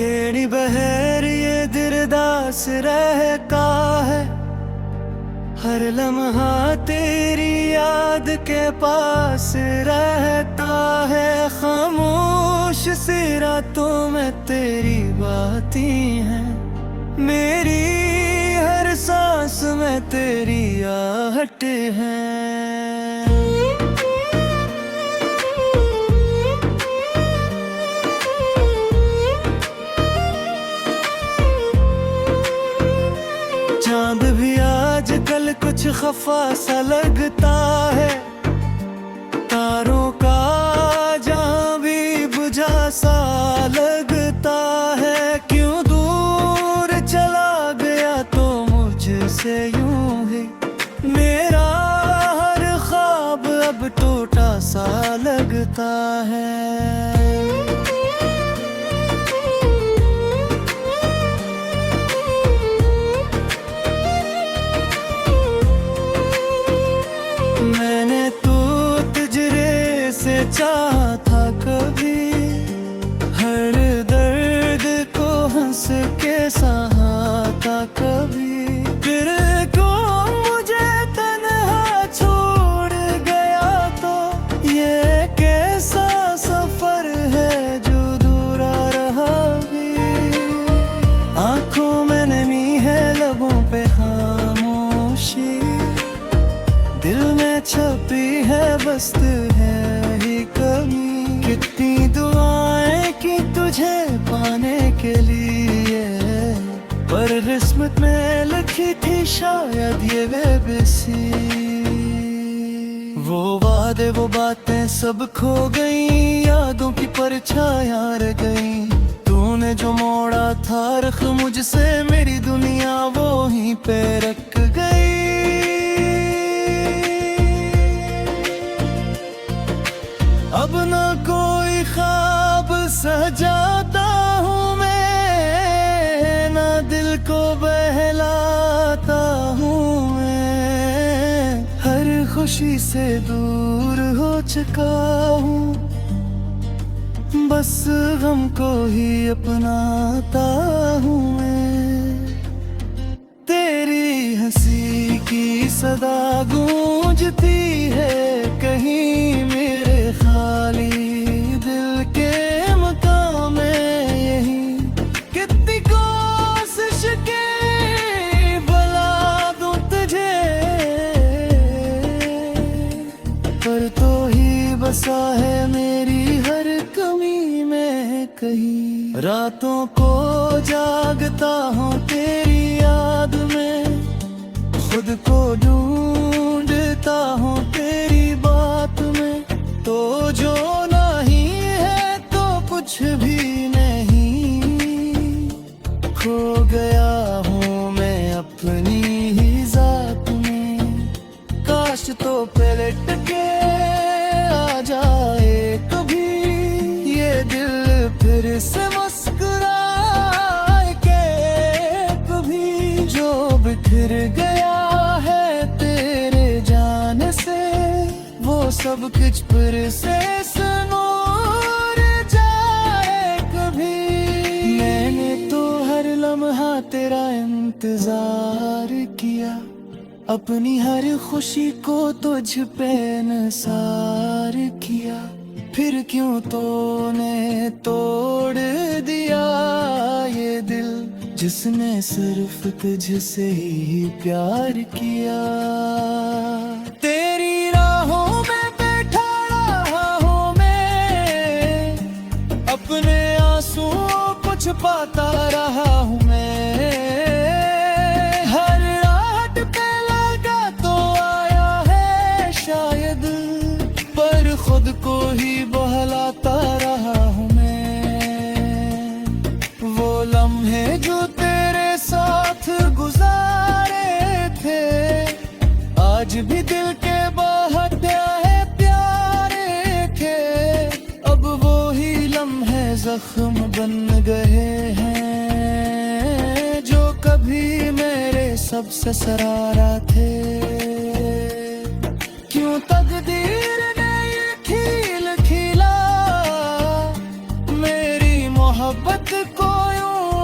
केड़ी बहर ये दिलदास रहता है, हर लम्हा तेरी याद के पास रहता है। खामोश सी रातों में तेरी बातें हैं, मेरी हर सांस में तेरी आहट है। चांद भी आजकल कुछ खफा सा लगता है, तारों का जहां भी बुझा सा लगता है। क्यों दूर चला गया तो मुझसे यूं ही, मेरा हर ख्वाब अब टूटा सा लगता है। मैंने तो तुझरे से चाहा था कभी, हर दर्द को हंस के सहा था कभी। फिर क्यों मुझे तन्हा छोड़ गया, तो ये कैसा सफर है जो दूरा रहा भी। आंखों में नमी है, लबों पे खामोशी, दिल में छपी है बस है ही कमी। कितनी दुआएं की तुझे पाने के लिए, पर किस्मत में लिखी थी शायद ये बेबसी। वो वादे वो बातें सब खो गई, यादों की परछायां रह गई। तूने जो मोड़ा था रख मुझसे, मेरी दुनिया वो ही पे रख गई। अब ना कोई ख्वाब सजाता हूँ मैं, ना दिल को बहलाता हूँ मैं। हर खुशी से दूर हो चुका हूँ, बस गम को ही अपनाता हूँ मैं। तेरी हंसी की सदा गूंजती है कहीं मेरे खाली दिल के मकाम में यही। कितनी कोशिश की भला दूं तुझे, पर तो ही बसा है मेरी हर कमी में कहीं। रातों को जागता हूँ तेरी याद में, खुद को ढूंढता हूँ तेरी बात में। तो जो नहीं है तो कुछ भी नहीं, खो गया हूँ मैं अपनी ही जात में। काश तो पलट के आ जाए कभी, ये दिल फिर से मुस्कुराए के कभी। जो बिखर गया है तेरे जाने से, वो सब कुछ फिर से सुनूर जाए कभी। मैंने तो हर लम्हा तेरा इंतजार किया, अपनी हर खुशी को तुझ पे निसार किया। फिर क्यों तूने तोड़ दिया ये दिल, जिसने सिर्फ तुझसे ही प्यार किया। तेरी राहों में बैठा रहा हूँ मैं, अपने आंसुओं को छुपाता रहा हूँ मैं। हर रात पे लगा तो आया है शायद, पर खुद को ही बहलाता रहा हूँ मैं। वो लम्हे जो तेरे साथ गुजारे थे, आज भी दिल के बहते हैं प्यारे थे। अब वो ही लम्हे जख्म बन गए हैं, जो कभी मेरे सबसे सरारा थे। क्यों तकदीर ने ये खिला मेरी मोहब्बत को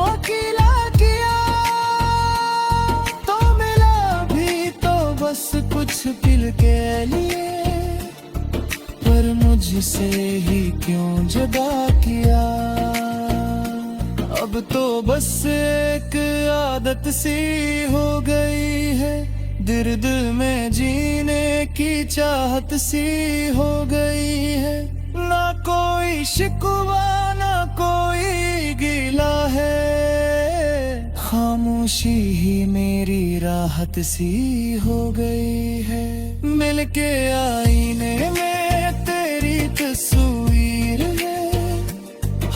अकेला किया, तो मिला भी तो बस कुछ पल के लिए, पर मुझसे ही क्यों जुदा किया। अब तो बस एक आदत सी हो गई है, दर्द में जीने की चाहत सी हो गई है। ना कोई शिकवा ना कोई गिला है, खामोशी ही मेरी राहत सी हो गई है। मिलके आईने में तेरी तस्वीर है,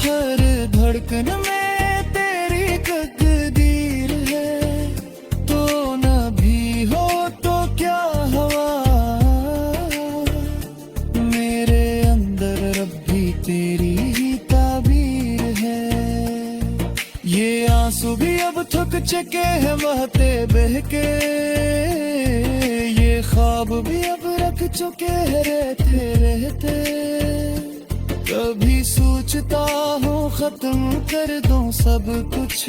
हर धड़कन में तेरी तकदीर है। तो न भी हो तो क्या हवा, मेरे अंदर रब भी तेरी ही ताबीर है। ये आंसू भी अब थक चुके हैं बहते बहके, ये ख्वाब भी अब रख चुके हैं रहते रहते। कभी सोचता हूँ खत्म कर दूं सब कुछ,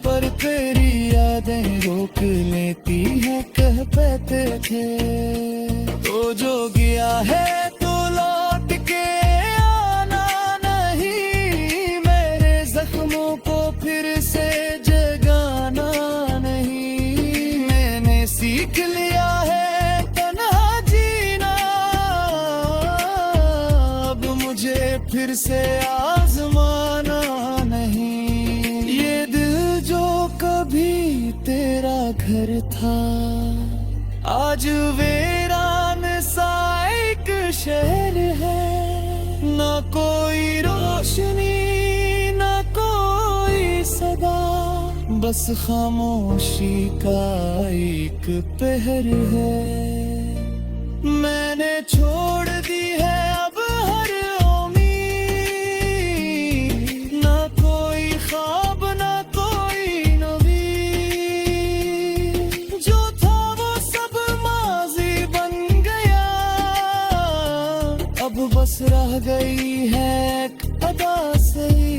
पर तेरी यादें रोक लेती है कह पाते थे। तो जो गया है तो लौट के आना नहीं, मेरे जख्मों को फिर से जगाना नहीं। मैंने सीख लिया है तन्हा जीना, अब मुझे फिर से आजमाना नहीं। ये दिल जो कभी तेरा घर था, आज वीरान सा एक शहर है। ना कोई रोशनी ना कोई सदा, बस खामोशी का एक पहर है। मैंने छोड़ दी है अब हर उम्मीद, ना कोई ख्वाब ना कोई नवीद। जो था वो सब माजी बन गया, अब बस रह गई है एक अदा सही।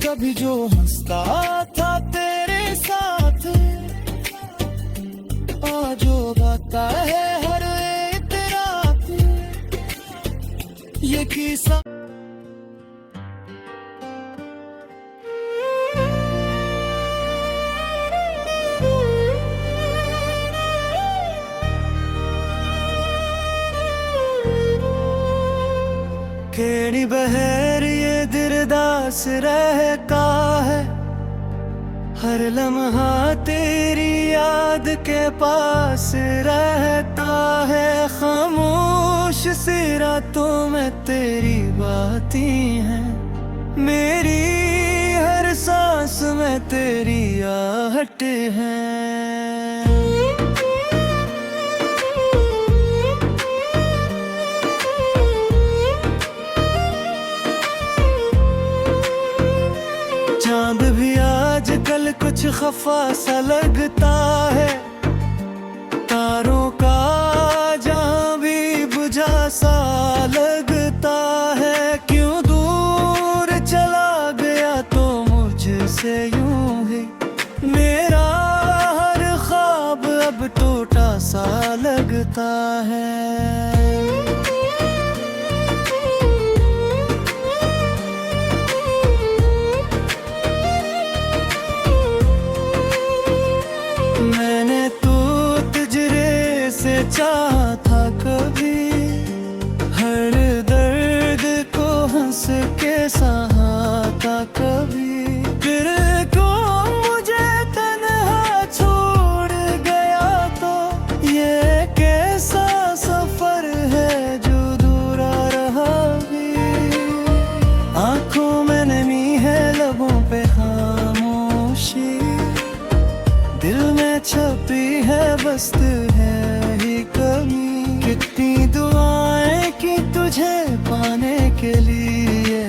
कभी जो हंसता था तेरे साथ, आज जो गाता है हर एक रात, ये किस्सा। केड़ी बहर ये दिलदास रहता है, हर लम्हा तेरी याद के पास रहता है। खामोश सी रातों में तेरी बातें हैं, मेरी हर सांस में तेरी आहट है। चांद भी आजकल कुछ खफा सा लगता है, तारों का जहां भी बुझा सा लगता है। क्यों दूर चला गया तो मुझसे यूं ही, मेरा हर ख्वाब अब टूटा सा लगता है। चाहा था कभी हर दर्द को हंस के सहाता कभी, फिर क्यों मुझे तन्हा छोड़ गया। तो ये कैसा सफर है जो दूरा रहा भी, आंखों में नमी है लबों पे खामोशी, दिल में छपी है बस्त है कमी। कितनी दुआएं की तुझे पाने के लिए,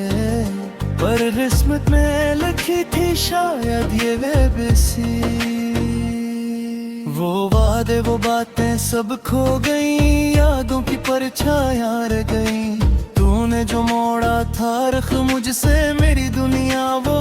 पर किस्मत में लिखी थी शायद ये बेबसी। वो वादे वो बातें सब खो गई, यादों की परछायां रह गई। तूने जो मोड़ा था रख मुझसे, मेरी दुनिया वो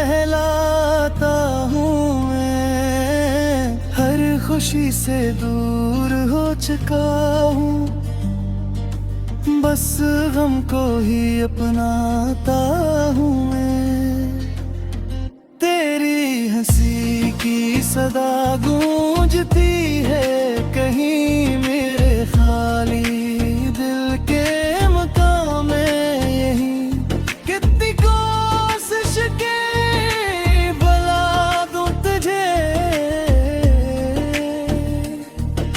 कहलाता हूँ मैं, हर खुशी से दूर हो चुका हूँ, बस गम को ही अपनाता हूँ मैं। तेरी हंसी की सदा गूंजती है कहीं मेरे खाली दिल के मकाम में, यही कितनी कोशिश के भुला दूं तुझे,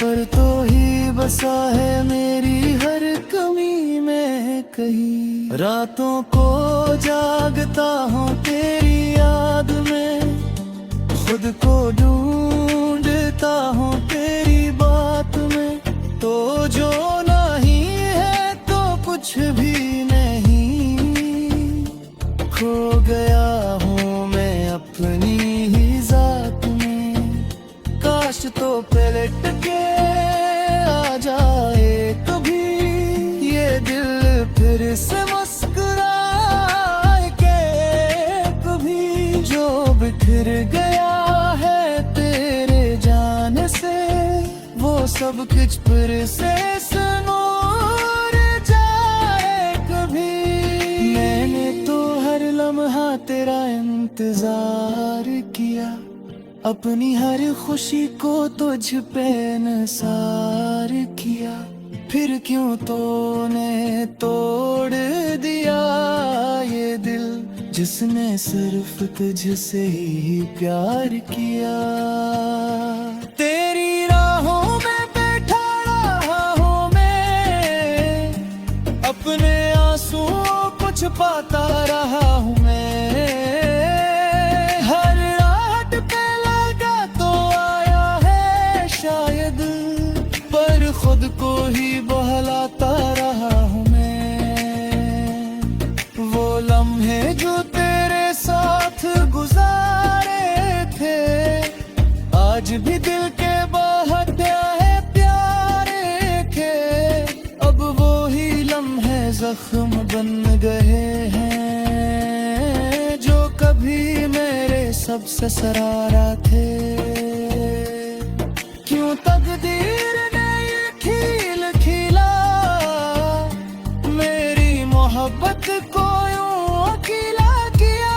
पर तो ही बसा है मेरी हर कमी में कहीं। रातों को जागता हूँ तेरी याद में, खुद को ढूंढता हूँ तेरी बात में, तो जो नहीं है तो कुछ भी नहीं, खो गया हूँ मैं अपनी ही जात में। काश तो पलट के आ जाए कभी ये दिल फिर से मुस्कुराए के, कभी जो बिखर गया है तेरे जाने से, वो सब कुछ फिर से सुनूर जाए कभी। मैंने तो हर लम्हा तेरा इंतजार किया, अपनी हर खुशी को तुझ पे निसार किया, फिर क्यों तूने तोड़ दिया ये दिल जिसने सिर्फ तुझसे ही प्यार किया। तेरी राहों में बैठा रहा हूँ मैं, अपने आंसुओं को छुपाता रहा हूँ मैं, हर रात पे लगा तो आया है शायद, पर खुद को ही बहलाता रहा हूँ मैं। वो लम्हे जो तेरे साथ गुजारे थे, आज भी दिल के बहते हैं प्यारे के, अब वो ही लम्हे जख्म बन गए हैं, जो कभी मेरे सबसे सरारा थे। क्यों तकदीर ने ये खील खिला मेरी मोहब्बत को यूं अकेला किया,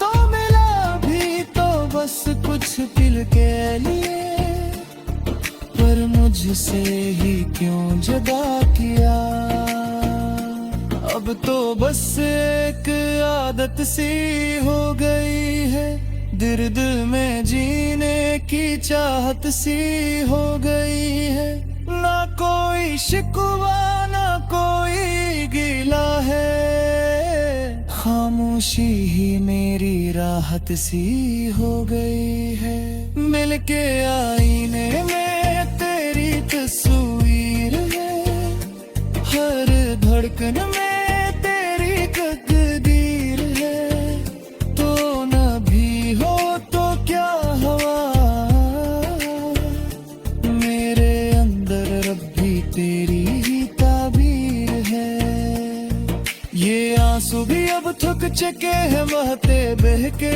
तो मिला भी तो बस कुछ दिल के लिए, पर मुझसे ही क्यों जुदा किया। अब तो बस एक आदत सी हो गई है, दिल में जीने की चाहत सी हो गई है, ना कोई शिकवा ना कोई गिला है, खामोशी ही मेरी राहत सी हो गई है। मिलके आईने में तेरी तस्वीर है, हर धड़कन में तेरी तकदीर है, तो न भी हो तो क्या हवा, मेरे अंदर रब भी तेरी ही ताबीर है। ये आंसू भी अब थक चुके हैं बहते बहके,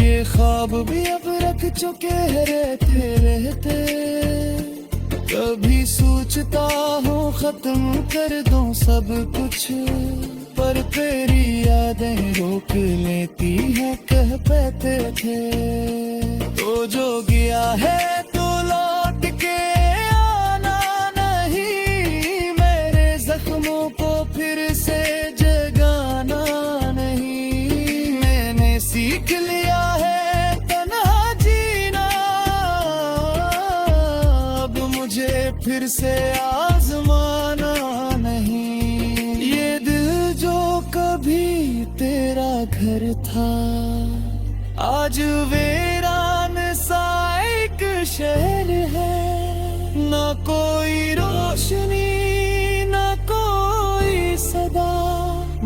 ये ख्वाब भी अब रख चुके हैं रहते रहते, कभी सोचता हूँ खत्म कर दूं सब कुछ, पर तेरी यादें रोक लेती है कह पाते थे, तो जो गया है तो लौट के आना नहीं, मेरे जख्मों को फिर से जगाना नहीं। मैंने सीख लिया है तन्हा जीना, अब मुझे फिर से आजमाना नहीं। ये दिल जो कभी तेरा घर था, आज वीरान सा एक शहर है, ना कोई रोशनी ना कोई सदा,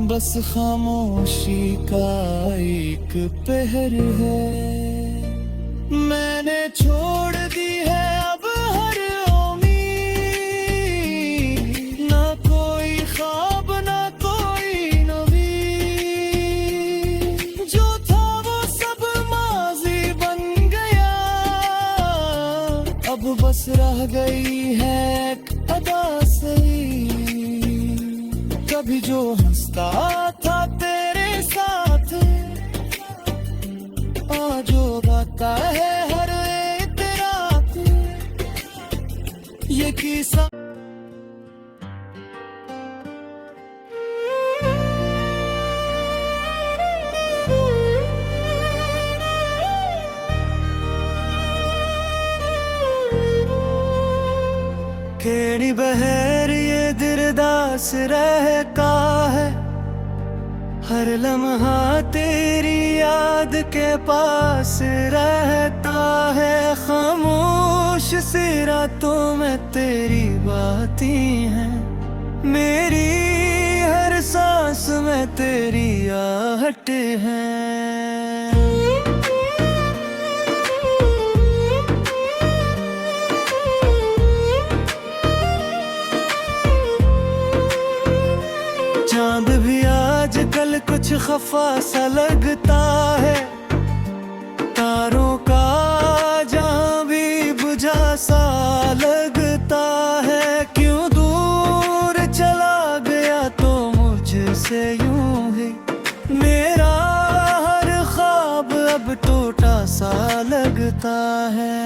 बस खामोशी का एक पहर है। मैंने छोड़ दी है अब हर उम्मीद, ना कोई ख्वाब ना कोई नवीद, बस रह गई है एक अदा सही। कभी जो हंसता था तेरे साथ, आज जो गाता है हर एक रात, ये किस्सा केड़ी बहर ये दिलदास रहता है, हर लम्हा तेरी याद के पास रहता है। खामोश सी रातों में तेरी बातें हैं, मेरी हर सांस में तेरी आहट है। चांद भी आजकल कुछ खफा सा लगता है, तारों का जहां भी बुझा सा लगता है। क्यों दूर चला गया तो मुझसे यूं ही, मेरा हर ख्वाब अब टूटा सा लगता है।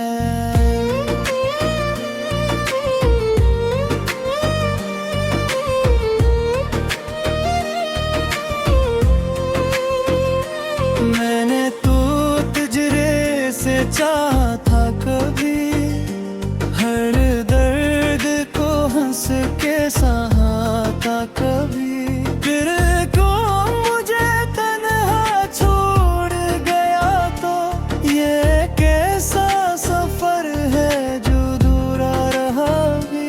मैंने तो तुझरे से चाहा था कभी, हर दर्द को हंस के सहा था कभी। फिर क्यों मुझे तन्हा छोड़ गया, तो ये कैसा सफर है जो दूरा रहा भी।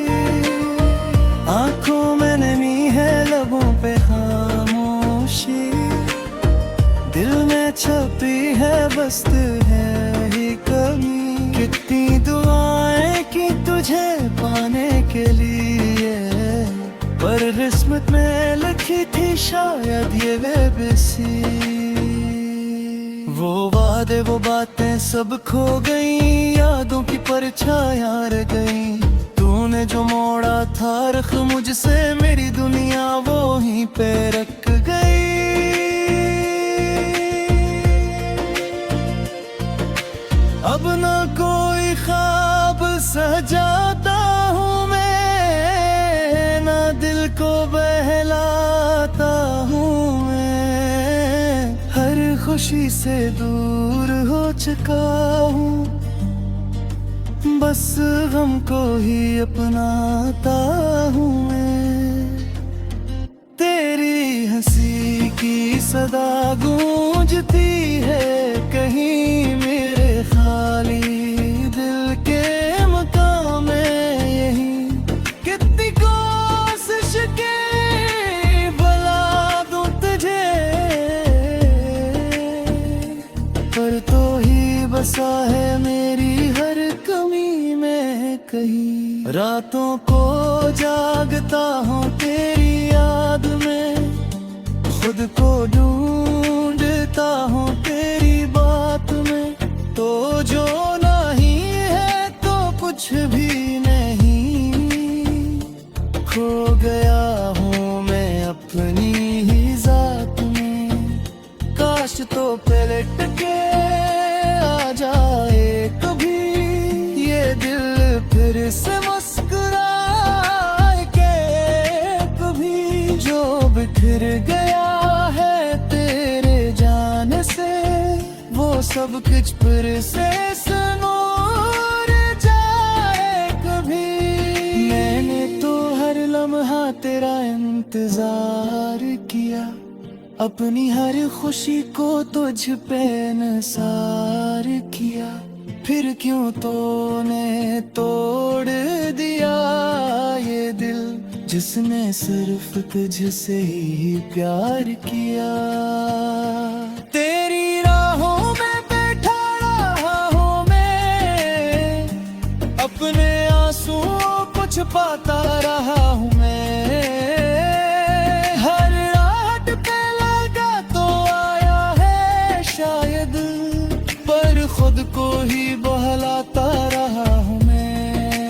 आंखों में नमी है, लबों पे खामोशी, दिल में छपी है बस है ही कमी। कितनी दुआएं की तुझे पाने के लिए, पर किस्मत में लिखी थी शायद ये बेबसी। वो वादे वो बातें सब खो गई, यादों की परछायां रह गई। तूने जो मोड़ा था रख मुझसे, मेरी दुनिया वो ही पे रख गई। अब ना कोई ख्वाब सजाता हूँ मैं, ना दिल को बहलाता हूँ मैं। हर खुशी से दूर हो चुका हूँ, बस गम को ही अपनाता हूँ मैं। तेरी हंसी की सदा गूंजती है कहीं मेरे खाली दिल के मकाम में यही। कितनी कोशिश के भला दूं तुझे, पर तो ही बसा है मेरी हर कमी में कहीं। रातों को जागता हूँ तेरी याद में, खुद को ढूंढता हूँ तेरी बात में। तो जो नहीं है तो कुछ भी नहीं, खो गया हूँ मैं अपनी ही जात में। काश तो पलट के आ जाए कभी, ये दिल फिर से मुस्कुराए के कभी। जो बिखर गया है तेरे जाने से, वो सब कुछ फिर से सुनूर जाए कभी। मैंने तो हर लम्हा तेरा इंतजार किया, अपनी हर खुशी को तुझ पे निसार किया। फिर क्यों तूने तोड़ दिया ये दिल, जिसने सिर्फ तुझसे ही प्यार किया। तेरी राहों में बैठा रहा हूँ मैं, अपने आंसुओं को छुपाता रहा हूँ मैं। हर रात पे लगा तो आया है शायद, पर खुद को ही बहलाता रहा हूँ मैं।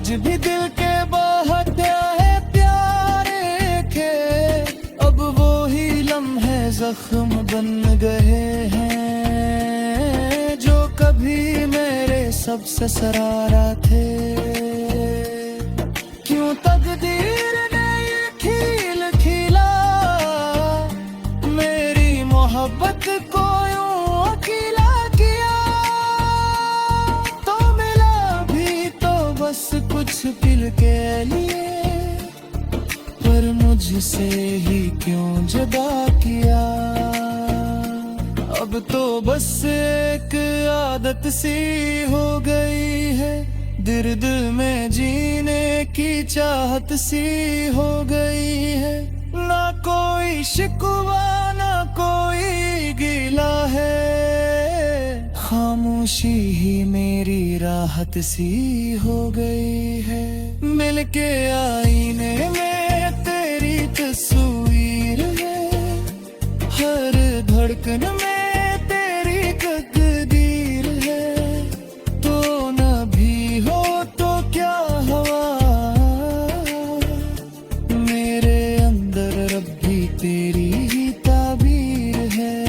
आज भी दिल के बहते है प्यारे के, अब वो ही लम्हे जख्म बन गए हैं जो कभी मेरे सबसे सरारा थे। क्यों तकदीर ने ये खेल खेला, मेरी मोहब्बत को यूं अकेला किया। तो मिला भी तो बस कुछ पल के लिए, पर मुझसे ही क्यों जुदा किया। अब तो बस एक आदत सी हो गई है, दर्द में जीने की चाहत सी हो गई है। ना कोई शिकवा ना कोई गिला है, खामोशी ही मेरी राहत सी हो गई है। मिलके आईने में तेरी तस्वीर है, हर धड़कन में तेरी तकदीर है। तो न भी हो तो क्या हवा, मेरे अंदर रब भी तेरी ही ताबीर है।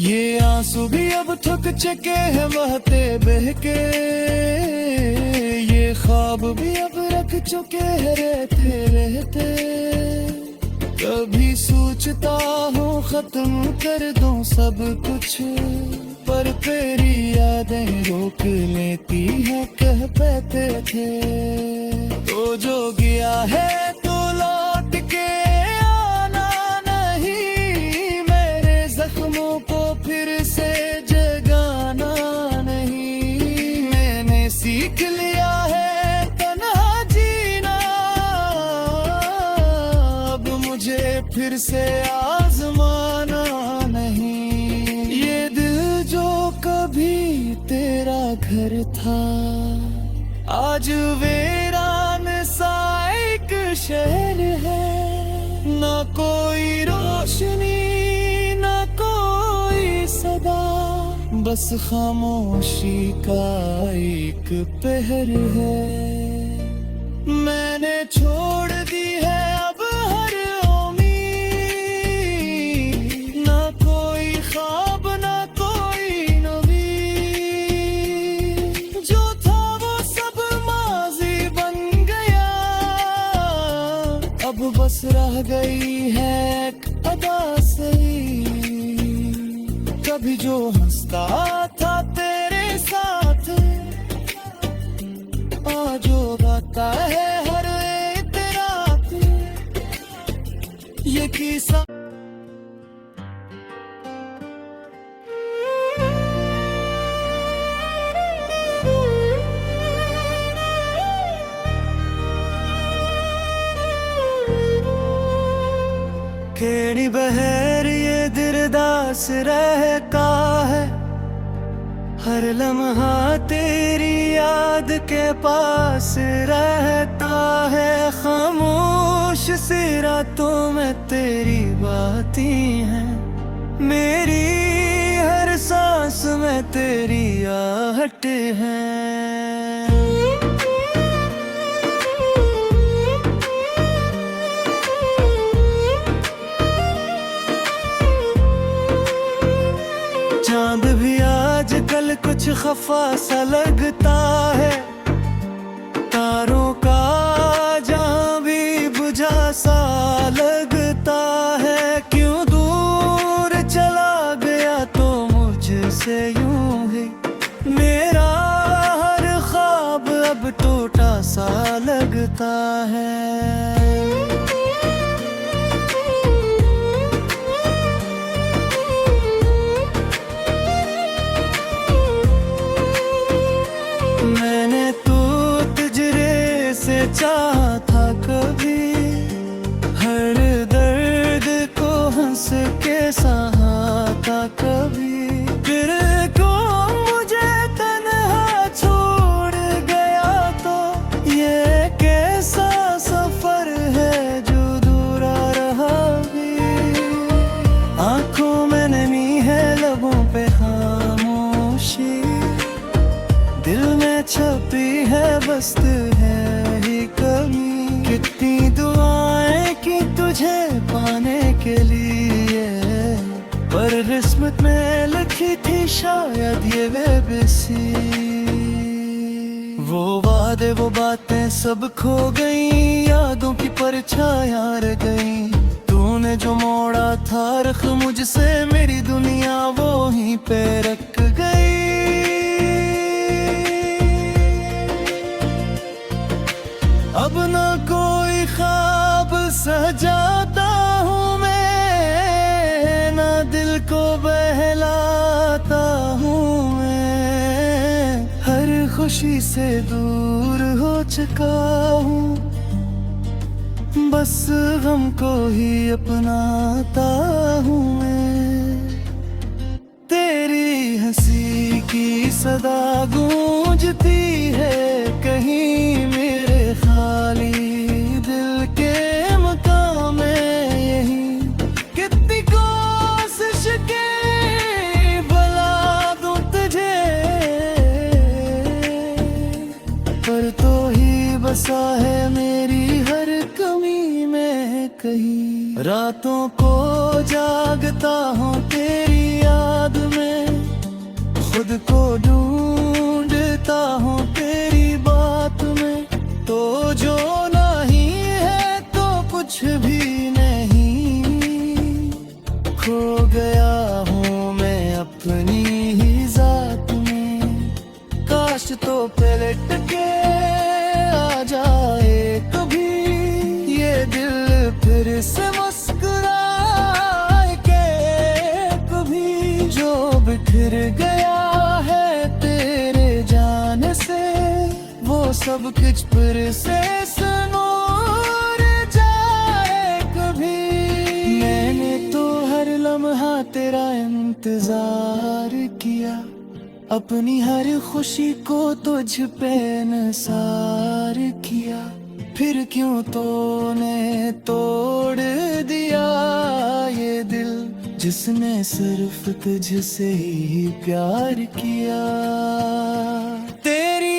ये आंसू भी अब थक चुके हैं बहते बहके, ये ख्वाब भी अब रख चुके हैं रहते रहते। कभी सोचता हूँ खत्म कर दूं सब कुछ, पर तेरी यादें रोक लेती है कह पाते थे। तो जो गया है तो लौट के आना नहीं, मेरे जख्मों को फिर से जगाना नहीं। मैंने सीख लिया है तन्हा जीना, अब मुझे फिर से आजमाना नहीं। ये दिल जो कभी तेरा घर था, आज वीरान सा एक शहर है। ना कोई रोशनी ना कोई सदा, बस खामोशी का एक पहर है। मैंने छोड़ दी है अब हर उम्मीद, ना कोई ख्वाब ना कोई नवीद। जो था वो सब माजी बन गया, अब बस रह गई है एक अदा सही। कभी जो हंसता था तेरे साथ, आज जो गाता है हर एक रात, ये किस्सा। केड़ी बहर ये दिलदास रहता है, हर लम्हा तेरी याद के पास रहता है। खामोश सी रातों में तेरी बातें हैं, मेरी हर सांस में तेरी आहट है। चांद भी आजकल कुछ खफा सा लगता है, तारों का जहां भी बुझा सा लगता है। क्यों दूर चला गया तो मुझसे यूं ही, मेरा हर ख्वाब अब टूटा सा लगता है। चाहा था कभी हर दर्द को हंस के सहाता कभी, फिर क्यों मुझे तन्हा छोड़ गया। तो ये कैसा सफर है जो दूरा रहा भी। आंखों में नमी है लबों पे खामोशी, दिल में छपी है बस कितनी दुआएं की तुझे पाने के लिए, पर किस्मत में लिखी थी शायद ये बेबसी। वो वादे वो बातें सब खो गई, यादों की परछायां रह गई। तूने जो मोड़ा था रख मुझसे, मेरी दुनिया वो ही पे रख गई। अब ना कोई ख्वाब सजाता हूँ मैं, ना दिल को बहलाता हूँ मैं। हर खुशी से दूर हो चुका हूँ, बस गम को ही अपनाता हूँ मैं। तेरी हंसी की सदा गूंजती है कहीं मेरे खाली दिल के मकाम में यही। कितनी कोशिश के भुला दूं तुझे, पर तो ही बसा है मेरी हर कमी में कहीं। रातों को जागता हूँ तेरी याद में, खुद को ढूंढता हूँ तेरी बात में। तो जो नहीं है तो कुछ भी नहीं, खो गया हूँ मैं अपनी ही जात में। काश तो पलट के आ जाए कभी ये दिल, फिर से मुस्कुराए के कभी। जो बिखर गया है तेरे जाने से, वो सब कुछ फिर से सुनूर जाए कभी। मैंने तो हर लम्हा तेरा इंतजार किया, अपनी हर खुशी को तुझ पे निसार किया। फिर क्यों तूने तोड़ दिया ये दिल, जिसने सिर्फ तुझसे ही प्यार किया। तेरी